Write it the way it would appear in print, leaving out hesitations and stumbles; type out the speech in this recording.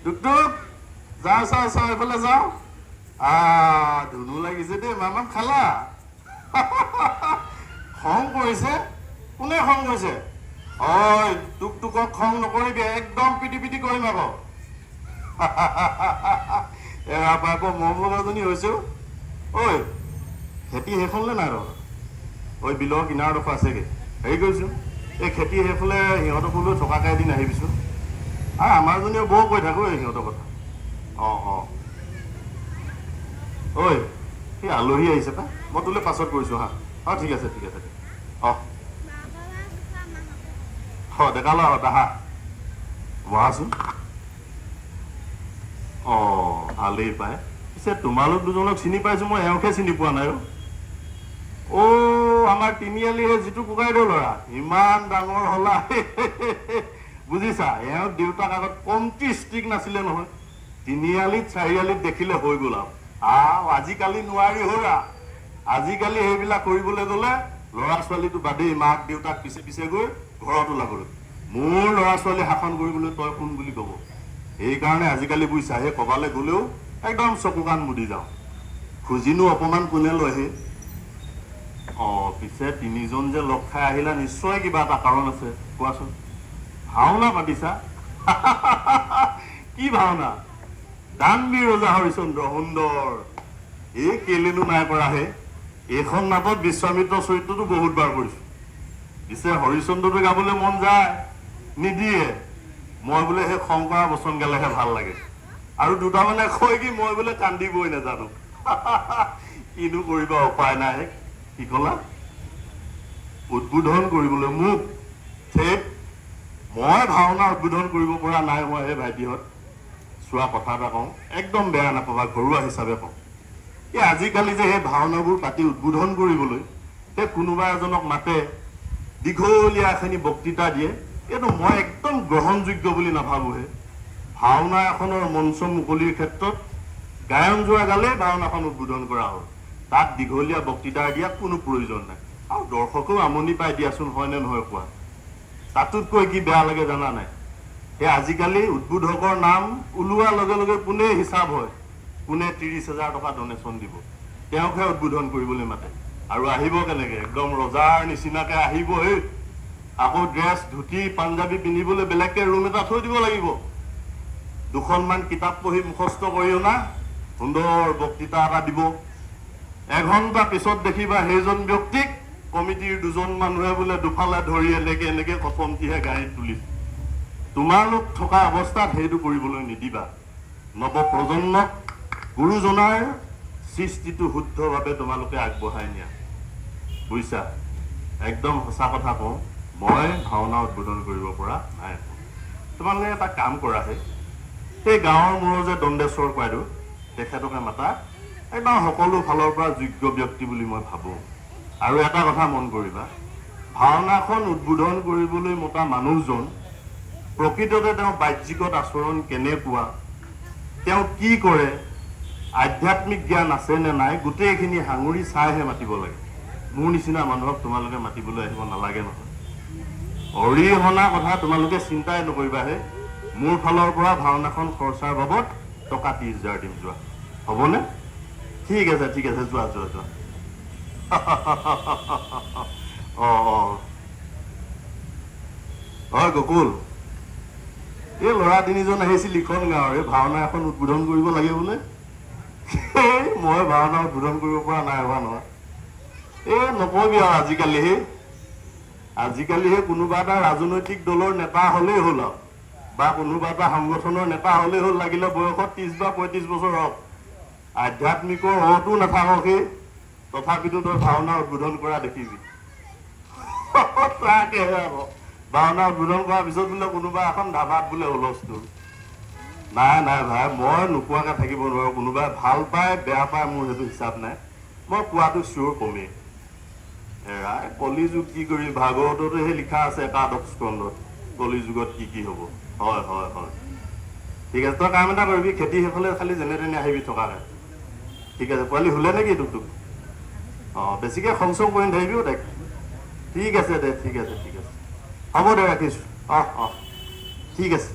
টুকটুক যাও চাও চাও এইফালে যাও ধুনু লাগিছে দেই মামাম খালা খং কৰিছে কোনে খং কৰিছে ঐ টুকটুকক খং নকৰিবি একদম পিটি পিটি কৰিম আকৌ এৰা পাই আকৌ মৰম এজনী হৈছো ঐ খেতি শেষলে নাই ৰ ঐ বিলৰ কিনাৰডোখৰ আছেগে হেৰি কৰিছো এই খেতি সেইফালে সিহঁতকো লৈ থকাকে এদিন আহিবিচোন আমাৰজনীও বৰ কৈ থাকো সিহঁতৰ কথা ঐ সেই আলহী আহিছে পা মই তোলে পাছত কৰিছো হা ঠিক আছে ঠিক আছে ডেকালা আহা বহাচোন ভালেই পায় পিছে তোমালোক দুজনক চিনি পাইছো মই এওঁকে চিনি পোৱা নাই আমাৰ তিনিআলিৰে যিটো কোকাইদেউ ল'ৰা ইমান ডাঙৰ হলা বুজিছা এওঁ দেউতাক আগত কমটি ষ্ট্ৰিক নাছিলে নহয় তিনিআলিত চাৰিআলিত দেখিলে হৈ গ'ল আৰু আজিকালি নোৱাৰি হৰা আজিকালি সেইবিলাক কৰিবলৈ গ'লে ল'ৰা ছোৱালীটো বাদেই মাক দেউতাক পিছে পিছে গৈ ঘৰত ওলাবলৈ মোৰ ল'ৰা ছোৱালী শাসন কৰিবলৈ তই কোন বুলি ক'ব সেইকাৰণে আজিকালি বুজিছা সেই ক'বালৈ গ'লেও একদম চকু কাণ মুদি যাওঁ খুজিনো অপমান কোনে লয়হে পিছে তিনিজন যে লগ খাই আহিলা নিশ্চয় কিবা এটা কাৰণ আছে কোৱাচোন ভাওনা পাতিছা কি ভাওনা দানবীৰ ৰজা হৰিচন্দ্ৰ সুন্দৰ এই কেলেনো নাই কৰাহে এইখন নাটত বিশ্বামিত্ৰ চৰিত্ৰটো বহুত বাৰ কৰিছো পিছে হৰিচন্দ্ৰটো গাবলৈ মন যায় নিদিয়ে মই বোলে সেই খং কৰা বচন গালেহে ভাল লাগে আৰু দুটামানে কয় কি মই বোলে কান্দিবই নাজানো কিনো কৰিবা উপায় নাই কি কলা উদ্বোধন কৰিবলৈ মোক মই ভাওনা উদ্বোধন কৰিব পৰা নাই মই সেই ভাইটিহঁত চোৱা কথা এটা কওঁ একদম বেয়া নাপাবা ঘৰুৱা হিচাপে কওঁ এই আজিকালি যে সেই ভাওনাবোৰ পাতি উদ্বোধন কৰিবলৈ সেই কোনোবা এজনক মাতে দীঘলীয়া এখিনি বক্তৃতা দিয়ে এইটো মই একদম গ্ৰহণযোগ্য বুলি নাভাবোহে ভাওনা এখনৰ মঞ্চ মুকলিৰ ক্ষেত্ৰত গায়ন যোৰা গালেই ভাওনাখন উদ্বোধন কৰা হ'ল তাত দীঘলীয়া বক্তৃতা দিয়াৰ কোনো প্ৰয়োজন নাই আৰু দৰ্শকেও আমনি পাই দিয়াচোন হয় নে নহয় কোৱা তাতোতকৈ কি বেয়া লাগে জানা নাই সেই আজিকালি উদ্বোধকৰ নাম ওলোৱাৰ লগে লগে কোনে হিচাপ হয় কোনে 30,000 টকা ডনেশ্যন দিব তেওঁকহে উদ্বোধন কৰিবলৈ মাতে আৰু আহিব কেনেকে একদম ৰজাৰ নিচিনাকে আহিব আকৌ ড্ৰেছ ধুতি পাঞ্জাবী পিন্ধিবলৈ বেলেগকে ৰুম এটা থৈ দিব লাগিব দুখনমান কিতাপ পঢ়ি মুখস্থ কৰি অনা সুন্দৰ বক্তৃতা এটা দিব এঘণ্টা পিছত দেখিবা সেইজন ব্যক্তিক কমিটিৰ দুজন মানুহে বোলে দুফালে ধৰি এনেকে কথমটিহে গাড়ীত তুলিছে তোমালোক থকা অৱস্থাত সেইটো কৰিবলৈ নিদিবা নৱপ্ৰজন্মক গুৰুজনাৰ সৃষ্টিটো শুদ্ধভাৱে তোমালোকে আগবঢ়াই নিয়া বুজিছা একদম সঁচা কথা কওঁ মই ভাওনা উদ্বোধন কৰিব পৰা নাই তোমালোকে এটা কাম কৰাহে সেই গাঁৱৰ মূৰৰ যে দণ্ডেশ্বৰ বাইদেউ তেখেতকে মাতা একদম সকলো ফালৰ পৰা যোগ্য ব্যক্তি বুলি মই ভাবোঁ আৰু এটা কথা মন কৰিবা ভাওনাখন উদ্বোধন কৰিবলৈ মতা মানুহজন প্ৰকৃততে তেওঁ বাহ্যিকত আচৰণ কেনেকুৱা তেওঁ কি কৰে আধ্যাত্মিক জ্ঞান আছে নে নাই গোটেইখিনি সাঙুৰি চাইহে মাতিব লাগে মোৰ নিচিনা মানুহক তোমালোকে মাতিবলৈ আহিব নালাগে নহয় অৰিহণা কথা তোমালোকে চিন্তাই নকৰিবাহে মোৰ ফালৰ পৰা ভাওনাখন খৰচাৰ বাবদ টকা 30,000 দিম যোৱা হ'বনে ঠিক আছে যোৱা হয় গকুল এই ল'ৰা তিনিজন আহিছিল ইখন গাঁৱৰ এই ভাওনা এখন উদ্বোধন কৰিব লাগে বোলে মই ভাওনা উদ্বোধন কৰিব পৰা নাই হোৱা নহয় নকবি আৰু আজিকালিহে কোনোবা এটা ৰাজনৈতিক দলৰ নেতা হলেই হ'ল বা কোনোবা এটা সংগঠনৰ নেতা হলেই হ'ল লাগিলে বয়সত 30 বা 35 বছৰ হওক আধ্যাত্মিকৰ হতো নাথাকক তথাপিতো তই ভাওনা উদ্বোধন কৰা দেখিবি তাকেহে আকৌ ভাওনা উদ্বোধন কৰাৰ পিছত বোলে কোনোবা এখন ধাবাত বোলে হুলস্থুল নাই ভাই মই নোকোৱাকে থাকিব নোৱাৰো কোনোবাই ভাল পায় বেয়া পায় মোৰ সেইটো হিচাপ নাই মই কোৱাটো চিঞৰ কমেই কলিযুগ কি কৰি ভাগৱততো সেই লিখা আছে একাদশ স্কন্ধত কলিযুগত কি হ'ব হয় ঠিক আছে তই কাম এটা কৰিবি খেতি সেইফালে খালি যেনে তেনে আহিবি থকাকে ঠিক আছে পোৱালি হুলে নেকি তোক বেছিকে খংচং কৰি নাথাকিবিও তাইক ঠিক আছে দে ঠিক আছে হ'ব দে ৰাখিছো ঠিক আছে